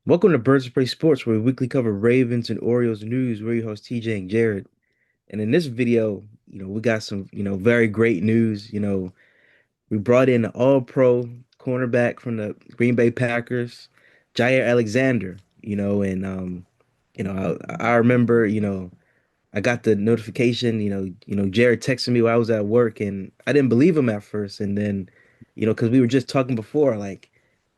Welcome to Birds of Prey Sports, where we weekly cover Ravens and Orioles news. We're your hosts, TJ and Jared. And in this video, we got some, very great news. We brought in an all-pro cornerback from the Green Bay Packers, Jaire Alexander. I remember, I got the notification. Jared texted me while I was at work, and I didn't believe him at first. And then, because we were just talking before, like,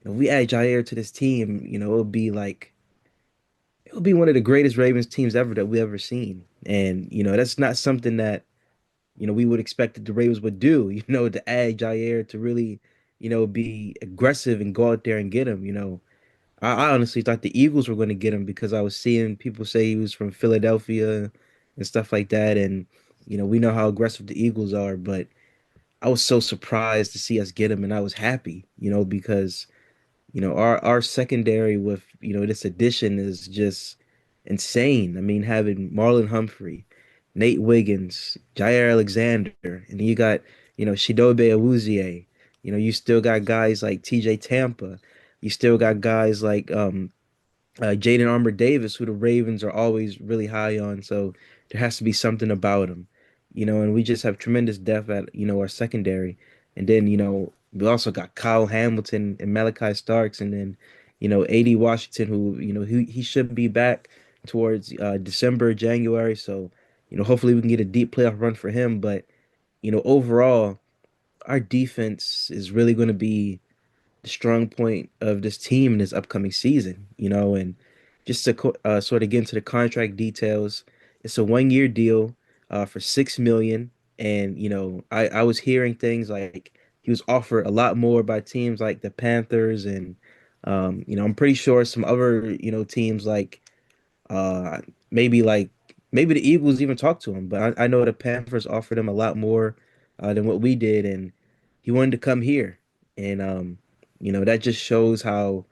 if we add Jaire to this team, it'll be one of the greatest Ravens teams ever that we ever seen. And, that's not something that, we would expect that the Ravens would do, to add Jair to really, be aggressive and go out there and get him. I honestly thought the Eagles were going to get him because I was seeing people say he was from Philadelphia and stuff like that. And, we know how aggressive the Eagles are, but I was so surprised to see us get him and I was happy, because our secondary with, this addition is just insane. I mean, having Marlon Humphrey, Nate Wiggins, Jaire Alexander, and then you got, Shidobe Awuzie. You still got guys like TJ Tampa. You still got guys like Jaden Armour Davis, who the Ravens are always really high on. So there has to be something about him, and we just have tremendous depth at, our secondary. And then, we also got Kyle Hamilton and Malachi Starks, and then, AD Washington, who, he should be back towards December, January. So, hopefully we can get a deep playoff run for him. But, overall, our defense is really going to be the strong point of this team in this upcoming season, and just to sort of get into the contract details, it's a 1 year deal for 6 million. And, I was hearing things like he was offered a lot more by teams like the Panthers and, I'm pretty sure some other, teams uh, maybe like maybe the Eagles even talked to him, but I know the Panthers offered him a lot more than what we did, and he wanted to come here. And that just shows how,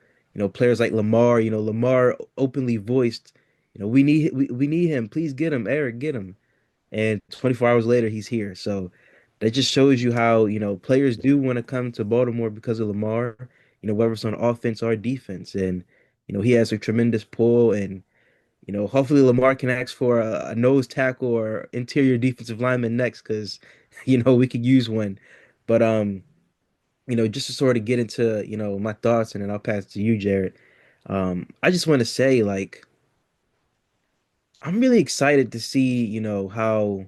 players like Lamar, Lamar openly voiced, we need him. Please get him, Eric, get him. And 24 hours later, he's here. So that just shows you how, players do want to come to Baltimore because of Lamar, whether it's on offense or defense. And, he has a tremendous pull. And, hopefully Lamar can ask for a nose tackle or interior defensive lineman next because, we could use one. But just to sort of get into, my thoughts and then I'll pass to you, Jared. I just want to say, like, I'm really excited to see, how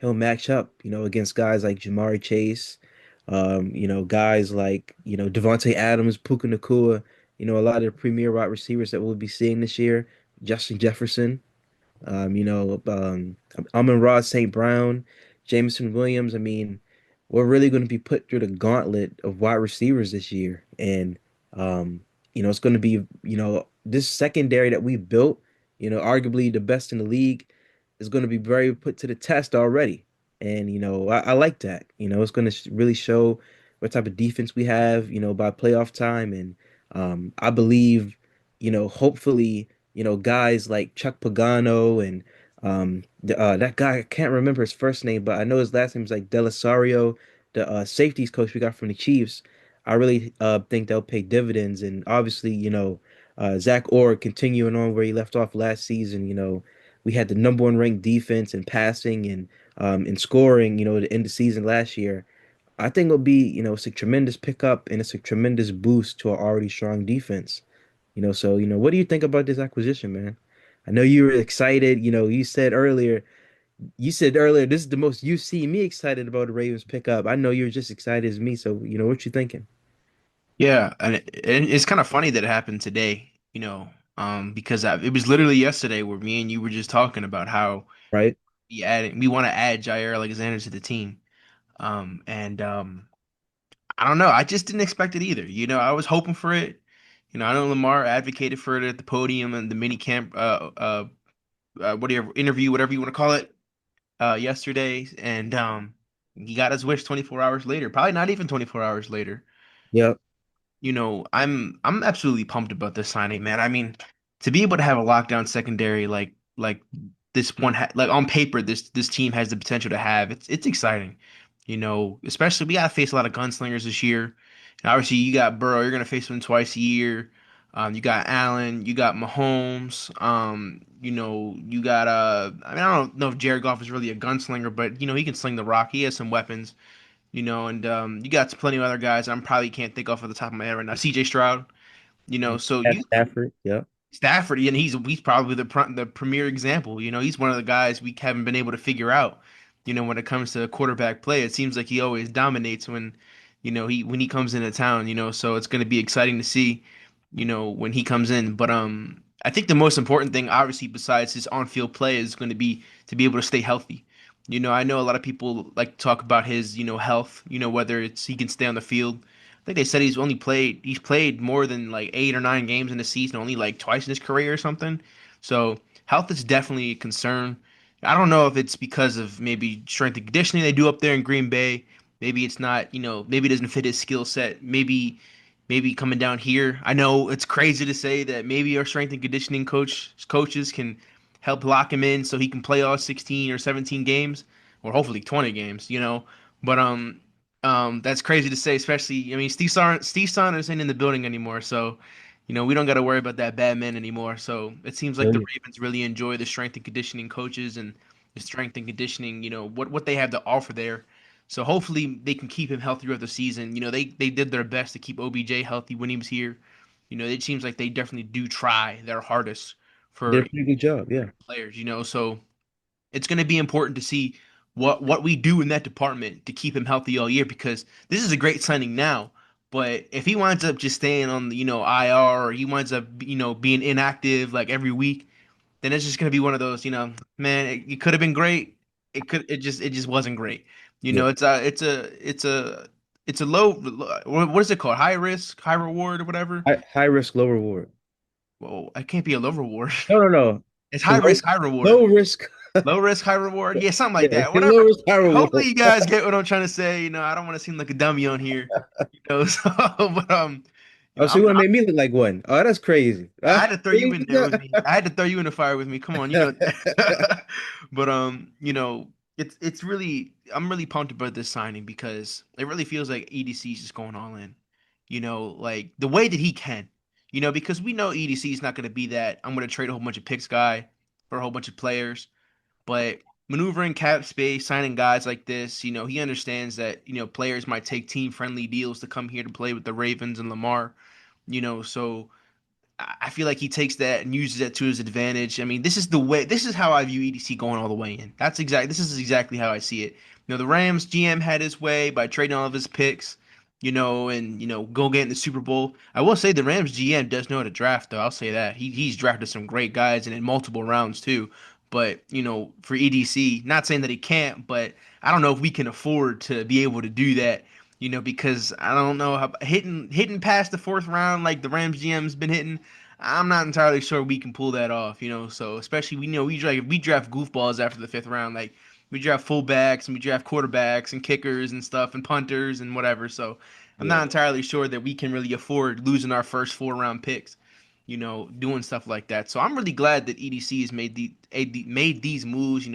he'll match up, against guys like Jamari Chase, guys like, Devontae Adams, Puka Nacua, a lot of the premier wide receivers that we'll be seeing this year, Justin Jefferson. Amon-Ra St. Brown, Jameson Williams. I mean, we're really going to be put through the gauntlet of wide receivers this year. And, it's going to be, this secondary that we built, arguably the best in the league, is going to be very put to the test already. And, I like that. It's going to really show what type of defense we have, by playoff time. And I believe, hopefully, guys like Chuck Pagano and that guy, I can't remember his first name, but I know his last name is like Delasario, the safeties coach we got from the Chiefs. I really think they'll pay dividends. And obviously, Zach Orr continuing on where he left off last season, we had the number one ranked defense in passing and in scoring, to end the season last year. I think it'll be, it's a tremendous pickup and it's a tremendous boost to our already strong defense. So, what do you think about this acquisition, man? I know you were excited. You said earlier, this is the most you see me excited about the Ravens pickup. I know you're just excited as me. So, what you thinking, Yeah, and it's kind of funny that it happened today, because it was literally yesterday where me and you were just talking about how right? we want to add Jair Alexander to the team. And I don't know, I just didn't expect it either. I was hoping for it. I know Lamar advocated for it at the podium and the mini camp, whatever interview, whatever you want to call it, yesterday, and he got his wish 24 hours later, probably not even 24 hours later. Yep. I'm absolutely pumped about this signing, man. I mean, to be able to have a lockdown secondary like this one like on paper this team has the potential to have, it's exciting. Especially we gotta face a lot of gunslingers this year. And obviously you got Burrow, you're gonna face him twice a year. You got Allen, you got Mahomes. You got I mean, I don't know if Jared Goff is really a gunslinger, but he can sling the rock. He has some weapons. And you got plenty of other guys I'm probably can't think off the top of my head right now. C.J. Stroud. So At you Stafford, yeah. Stafford, and he's probably the premier example. He's one of the guys we haven't been able to figure out. When it comes to quarterback play, it seems like he always dominates when he comes into town. So it's going to be exciting to see, when he comes in. But I think the most important thing, obviously, besides his on-field play, is going to be to be able to stay healthy. I know a lot of people like to talk about his, health. Whether it's he can stay on the field. I think they said he's played more than like 8 or 9 games in the season, only like twice in his career or something. So health is definitely a concern. I don't know if it's because of maybe strength and conditioning they do up there in Green Bay. Maybe it's not, maybe it doesn't fit his skill set. Maybe coming down here. I know it's crazy to say that maybe our strength and conditioning coaches can help lock him in so he can play all 16 or 17 games, or hopefully 20 games. But that's crazy to say, especially, I mean, Steve Saunders ain't in the building anymore, so we don't got to worry about that bad man anymore. So it seems like the Brilliant. Ravens really enjoy the strength and conditioning coaches and the strength and conditioning, what they have to offer there. So hopefully they can keep him healthy throughout the season. They did their best to keep OBJ healthy when he was here. It seems like they definitely do try their hardest Did for a pretty good job, yeah. players. So it's going to be important to see what we do in that department to keep him healthy all year, because this is a great signing now. But if he winds up just staying on the IR, or he winds up being inactive like every week, then it's just going to be one of those, man, it could have been great. It just wasn't great. Yeah. It's a low, what is it called? High risk, high reward, or whatever. High risk, low reward. Well, it can't be a low reward. No, no, no. It's high Low risk, high reward. low risk. Low risk, high reward. Yeah, something like Yeah, that. low Whatever. risk, high Hopefully reward. you guys get what I'm trying to say. I don't want to seem like a dummy on here. So, but Oh, so you want to make me look like one? Oh, that's crazy. I had to throw you Really? in there with me. I had to throw you in the fire with me. Come on, you know that. But it's really I'm really pumped about this signing because it really feels like EDC is just going all in. Like the way that he can. Because we know EDC is not going to be that I'm going to trade a whole bunch of picks guy for a whole bunch of players. But maneuvering cap space, signing guys like this, he understands that, players might take team friendly deals to come here to play with the Ravens and Lamar, so I feel like he takes that and uses that to his advantage. I mean, this is how I view EDC going all the way in. This is exactly how I see it. The Rams GM had his way by trading all of his picks, and go get in the Super Bowl. I will say the Rams GM does know how to draft, though. I'll say that. He's drafted some great guys and in multiple rounds too. But, for EDC, not saying that he can't, but I don't know if we can afford to be able to do that, because I don't know how hitting past the fourth round like the Rams GM's been hitting. I'm not entirely sure we can pull that off, So especially we draft goofballs after the fifth round, like we draft fullbacks and we draft quarterbacks and kickers and stuff and punters and whatever. So I'm Yeah. not entirely sure that we can really afford losing our first 4 round picks, doing stuff like that. So I'm really glad that EDC has made these moves.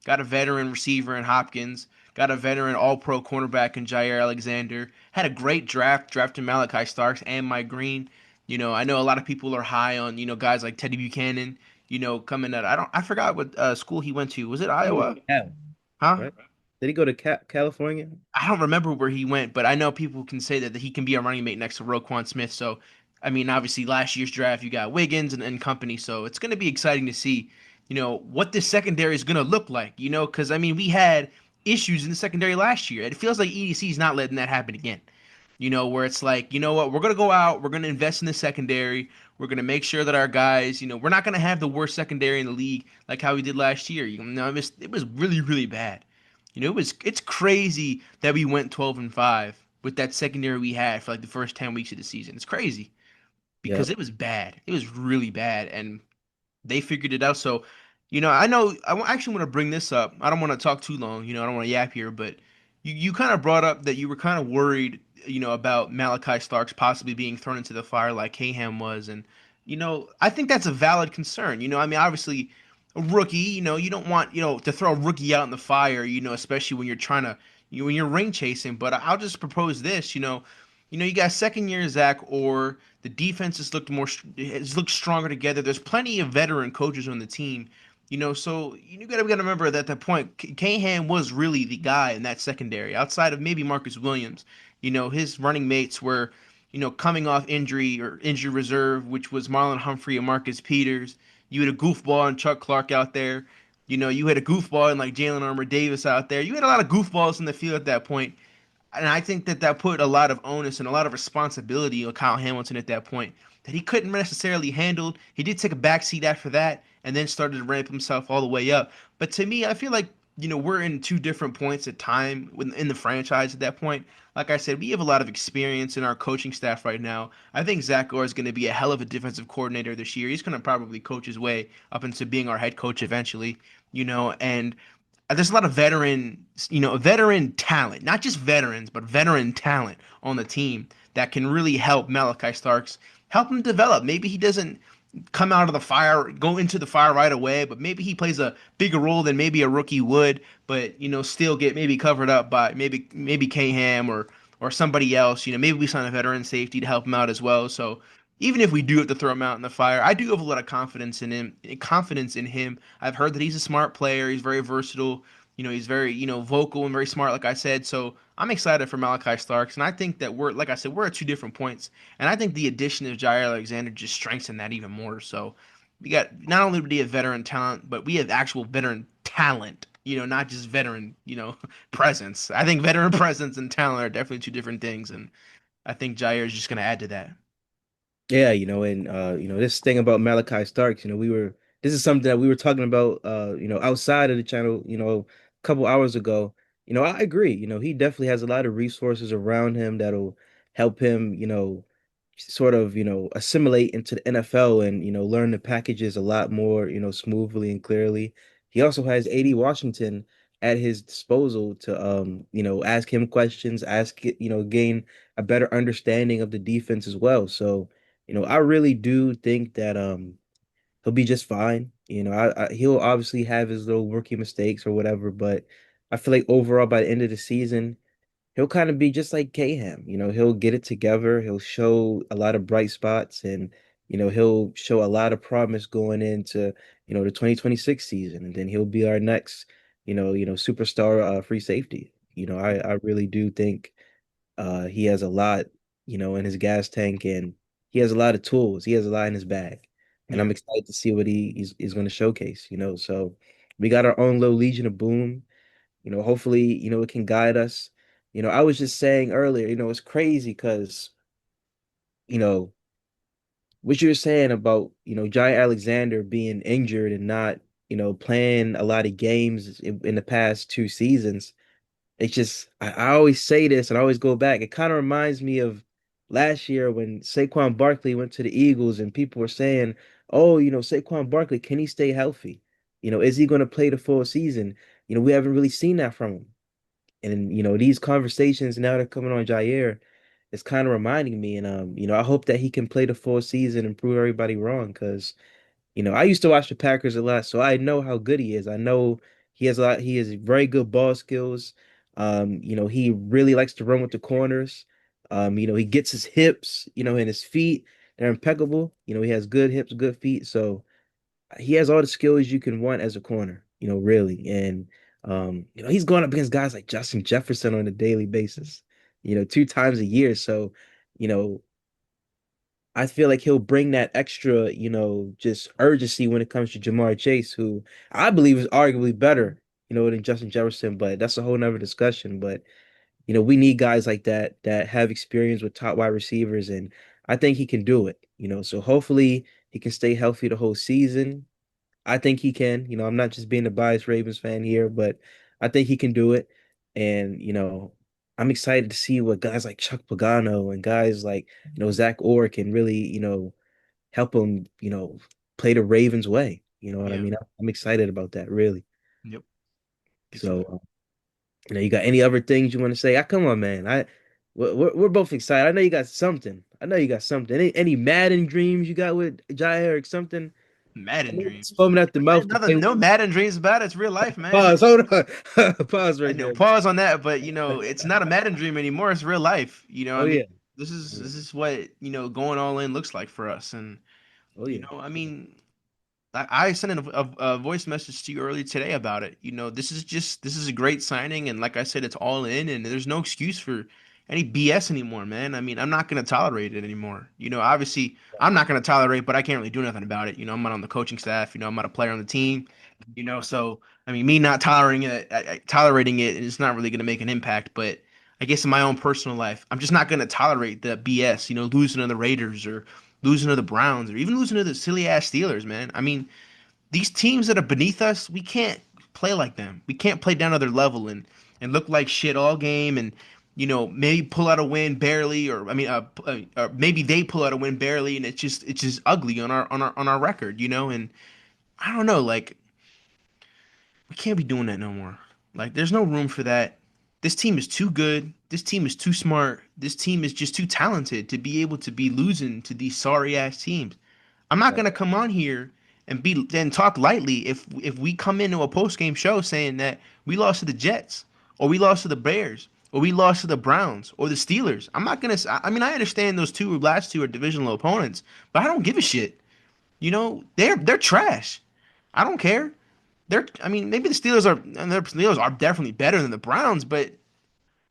Got a veteran receiver in Hopkins, got a veteran All Pro cornerback in Jaire Alexander. Had a great draft, drafting Malachi Starks and Mike Green. I know a lot of people are high on guys like Teddy Buchanan. Coming out. I forgot what school he went to. Was it He went Iowa? to Cal, Huh? right? Did he go to California? I don't remember where he went, but I know people can say that he can be a running mate next to Roquan Smith. So, I mean, obviously, last year's draft, you got Wiggins and company. So it's going to be exciting to see, what this secondary is going to look like, because, I mean, we had issues in the secondary last year. It feels like EDC is not letting that happen again. Where it's like, you know what, we're going to go out, we're going to invest in the secondary. We're going to make sure that our guys, we're not going to have the worst secondary in the league like how we did last year. It was really, really bad. It's crazy that we went 12-5 with that secondary we had for like the first 10 weeks of the season. It's crazy because Yep. it was bad. It was really bad, and they figured it out. So, I know actually want to bring this up. I don't want to talk too long. I don't want to yap here, but you kind of brought up that you were kind of worried, about Malachi Starks possibly being thrown into the fire like Kaham was, and I think that's a valid concern. I mean, obviously, a rookie, you don't want to throw a rookie out in the fire, especially when you're trying to when you're ring chasing. But I'll just propose this. You got second year Zach Orr. The defense has looked stronger together. There's plenty of veteran coaches on the team. So you gotta remember that at that point, Cahan was really the guy in that secondary, outside of maybe Marcus Williams. His running mates were, coming off injury or injury reserve, which was Marlon Humphrey and Marcus Peters. You had a goofball and Chuck Clark out there. You had a goofball and like Jalen Armour Davis out there. You had a lot of goofballs in the field at that point. And I think that put a lot of onus and a lot of responsibility on Kyle Hamilton at that point that he couldn't necessarily handle. He did take a backseat after that and then started to ramp himself all the way up. But to me, I feel like, we're in two different points of time in the franchise at that point. Like I said, we have a lot of experience in our coaching staff right now. I think Zach Orr is going to be a hell of a defensive coordinator this year. He's going to probably coach his way up into being our head coach eventually, and there's a lot of veteran talent, not just veterans, but veteran talent on the team that can really help Malachi Starks help him develop. Maybe he doesn't go into the fire right away, but maybe he plays a bigger role than maybe a rookie would, but still get maybe covered up by maybe K-Ham or somebody else. Maybe we sign a veteran safety to help him out as well. So even if we do have to throw him out in the fire, I do have a lot of confidence in him. I've heard that he's a smart player. He's very versatile. He's very, vocal and very smart, like I said. So I'm excited for Malachi Starks. And I think that like I said, we're at two different points. And I think the addition of Jaire Alexander just strengthened that even more. So we got not only do we have veteran talent, but we have actual veteran talent, not just veteran, presence. I think veteran presence and talent are definitely two different things. And I think Jaire is just going to add to that. Yeah, and this thing about Malachi Starks, this is something that we were talking about outside of the channel, a couple hours ago. I agree. He definitely has a lot of resources around him that'll help him, sort of, assimilate into the NFL and, learn the packages a lot more, smoothly and clearly. He also has AD Washington at his disposal to ask him questions, gain a better understanding of the defense as well. So I really do think that he'll be just fine. He'll obviously have his little rookie mistakes or whatever, but I feel like overall by the end of the season, he'll kind of be just like Caham. He'll get it together. He'll show a lot of bright spots and he'll show a lot of promise going into, the 2026 season. And then he'll be our next, superstar free safety. I really do think he has a lot, in his gas tank, and he has a lot of tools. He has a lot in his bag, and Yeah. I'm excited to see what he's going to showcase. So we got our own little Legion of Boom. Hopefully, it can guide us. I was just saying earlier, it's crazy because you know what you were saying about Jaire Alexander being injured and not playing a lot of games in the past 2 seasons. It's just I always say this and I always go back. It kind of reminds me of last year when Saquon Barkley went to the Eagles and people were saying, "Oh, Saquon Barkley, can he stay healthy? Is he going to play the full season?" We haven't really seen that from him. And these conversations now that are coming on Jair, it's kind of reminding me. And I hope that he can play the full season and prove everybody wrong because I used to watch the Packers a lot, so I know how good he is. I know he has very good ball skills. He really likes to run with the corners. He gets his hips, and his feet, they're impeccable. He has good hips, good feet. So he has all the skills you can want as a corner, really. And he's going up against guys like Justin Jefferson on a daily basis, 2 times a year. So, you know, I feel like he'll bring that extra, just urgency when it comes to Jamar Chase, who I believe is arguably better, than Justin Jefferson, but that's a whole nother discussion. But, we need guys like that have experience with top wide receivers, and I think he can do it, So hopefully he can stay healthy the whole season. I think he can. I'm not just being a biased Ravens fan here, but I think he can do it. And, I'm excited to see what guys like Chuck Pagano and guys like, Zach Orr can really, help him, play the Ravens way. You know what I Yeah. mean? I'm excited about that, really. Yep. Get to So, it. you got any other things you want to say? Come on, man. We're both excited. I know you got something. I know you got something. Any Madden dreams you got with Jair or something? I Madden know it's dreams. foaming at the Man, mouth to play. nothing, no Madden dreams about it. It's real life, man. Pause. Hold on. Pause I right know, there. pause on that, but it's not a Madden dream anymore. It's real life. You know what Oh I mean? yeah. This is what, going all in looks like for us. And, Oh yeah. I mean, I sent a voice message to you earlier today about it. This is a great signing, and like I said, it's all in, and there's no excuse for any BS anymore, man. I mean, I'm not gonna tolerate it anymore. Obviously, I'm not gonna tolerate, but I can't really do nothing about it. I'm not on the coaching staff. I'm not a player on the team. So I mean, me not tolerating it is not really gonna make an impact. But I guess in my own personal life, I'm just not gonna tolerate the BS. Losing to the Raiders or losing to the Browns or even losing to the silly ass Steelers, man. I mean, these teams that are beneath us, we can't play like them. We can't play down to their level and look like shit all game and maybe pull out a win barely, or I mean or maybe they pull out a win barely, and it's just ugly on our record, and I don't know, like, we can't be doing that no more. Like, there's no room for that. This team is too good. This team is too smart. This team is just too talented to be able to be losing to these sorry ass teams. I'm not Right. gonna come on here and talk lightly if we come into a post game show saying that we lost to the Jets or we lost to the Bears or we lost to the Browns or the Steelers. I'm not gonna. I mean, I understand those last two are divisional opponents, but I don't give a shit. They're trash. I don't care. I mean, maybe the Steelers are, and the Steelers are definitely better than the Browns, but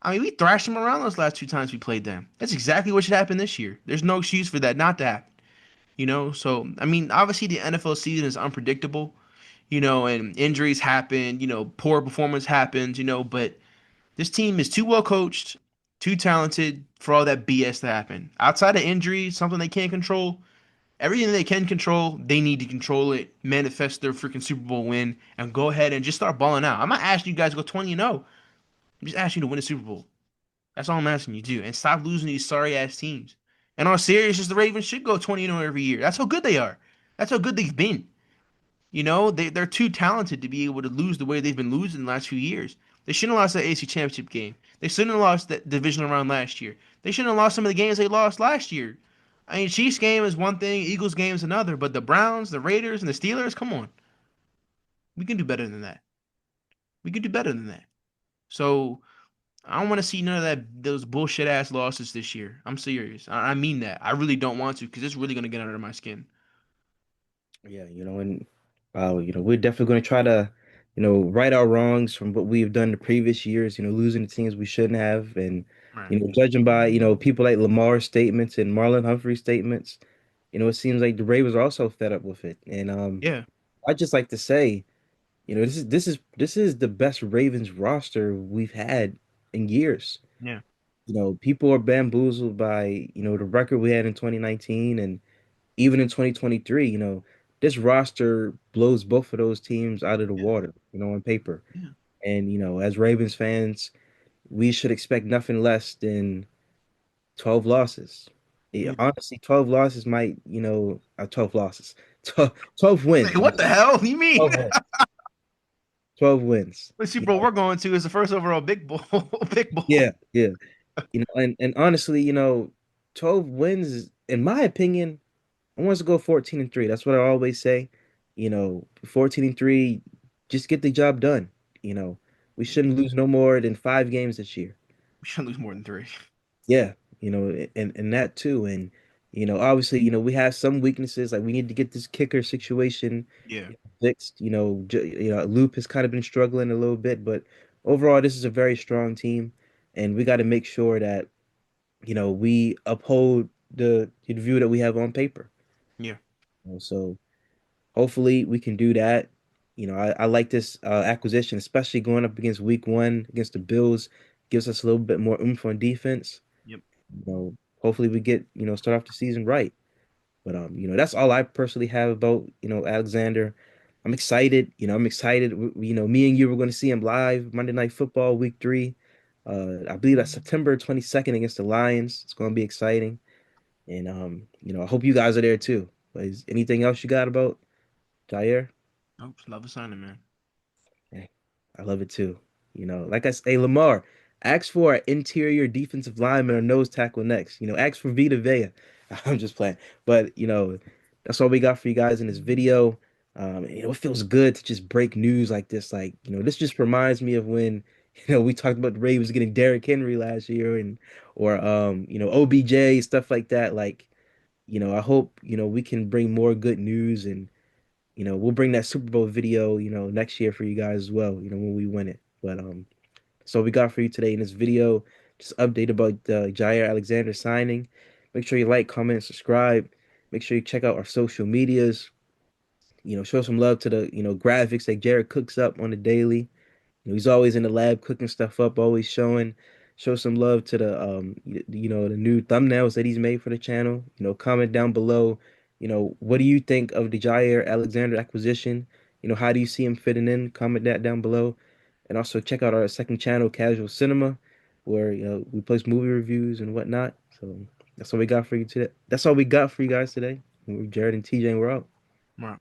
I mean, we thrashed them around those last two times we played them. That's exactly what should happen this year. There's no excuse for that not to happen. So I mean, obviously the NFL season is unpredictable, and injuries happen, poor performance happens, but this team is too well coached, too talented for all that BS to happen. Outside of injuries, something they can't control, everything they can control, they need to control it, manifest their freaking Super Bowl win, and go ahead and just start balling out. I'm not asking you guys to go 20-0. I'm just asking you to win a Super Bowl. That's all I'm asking you to do. And stop losing these sorry ass teams. And on serious, the Ravens should go 20-0 every year. That's how good they are. That's how good they've been. They're too talented to be able to lose the way they've been losing the last few years. They shouldn't have lost that AC Championship game. They shouldn't have lost that divisional round last year. They shouldn't have lost some of the games they lost last year. I mean, Chiefs game is one thing, Eagles game is another, but the Browns, the Raiders, and the Steelers, come on. We can do better than that. We can do better than that. So I don't want to see none of those bullshit ass losses this year. I'm serious. I mean that. I really don't want to because it's really gonna get under my skin. Yeah, and we're definitely going to try to, right our wrongs from what we've done the previous years, losing the teams we shouldn't have. And, Right. judging by, people like Lamar's statements and Marlon Humphrey's statements, it seems like the Ravens are also fed up with it. And Yeah. I just like to say, this is the best Ravens roster we've had in years. Yeah. People are bamboozled by, the record we had in 2019 and even in 2023, this roster blows both of those teams out of the Yeah. water, on paper. Yeah. And, as Ravens fans, we should expect nothing less than 12 losses. Yeah, Yeah. honestly, 12 losses might, 12 losses. 12 Wait, wins, what the hell? You mean 12 wins. 12 wins. the Super Bowl we're going to is the first overall Big Bowl? Big Bowl. Yeah, yeah. And honestly, 12 wins, in my opinion, I want us to go 14-3. That's what I always say. 14-3, just get the job done. You know, we shouldn't lose no more than 5 games this year. We shouldn't lose more than three. Yeah, and that too. And obviously, we have some weaknesses. Like we need to get this kicker situation Yeah. fixed. Loop has kind of been struggling a little bit, but overall, this is a very strong team, and we got to make sure that we uphold the view that we have on paper. Yeah. So hopefully we can do that. I like this acquisition, especially going up against week one against the Bills, gives us a little bit more oomph on defense. Yep. Hopefully we get, start off the season right. But that's all I personally have about, Alexander. I'm excited. I'm excited. Me and you were going to see him live Monday Night Football week 3. I believe that's September 22nd against the Lions. It's going to be exciting. And I hope you guys are there too. But is anything else you got about Jair? Nope. Love the signing, man. Hey, I love it too. Like I say, Lamar, ask for an interior defensive lineman or nose tackle next. Ask for Vita Vea. I'm just playing. But, that's all we got for you guys in this video. It feels good to just break news like this. Like, this just reminds me of when, We talked about the Ravens getting Derrick Henry last year and or OBJ, stuff like that. Like, I hope, we can bring more good news and, we'll bring that Super Bowl video, next year for you guys as well, when we win it. But so we got for you today in this video, just update about Jaire Alexander signing. Make sure you like, comment, and subscribe. Make sure you check out our social medias. Show some love to the, graphics that Jared cooks up on the daily. He's always in the lab cooking stuff up, always showing. Show some love to the the new thumbnails that he's made for the channel. Comment down below. What do you think of the Jaire Alexander acquisition? How do you see him fitting in? Comment that down below. And also check out our second channel, Casual Cinema, where we post movie reviews and whatnot. So that's all we got for you today. That's all we got for you guys today. We're Jared and TJ, and we're out. Right.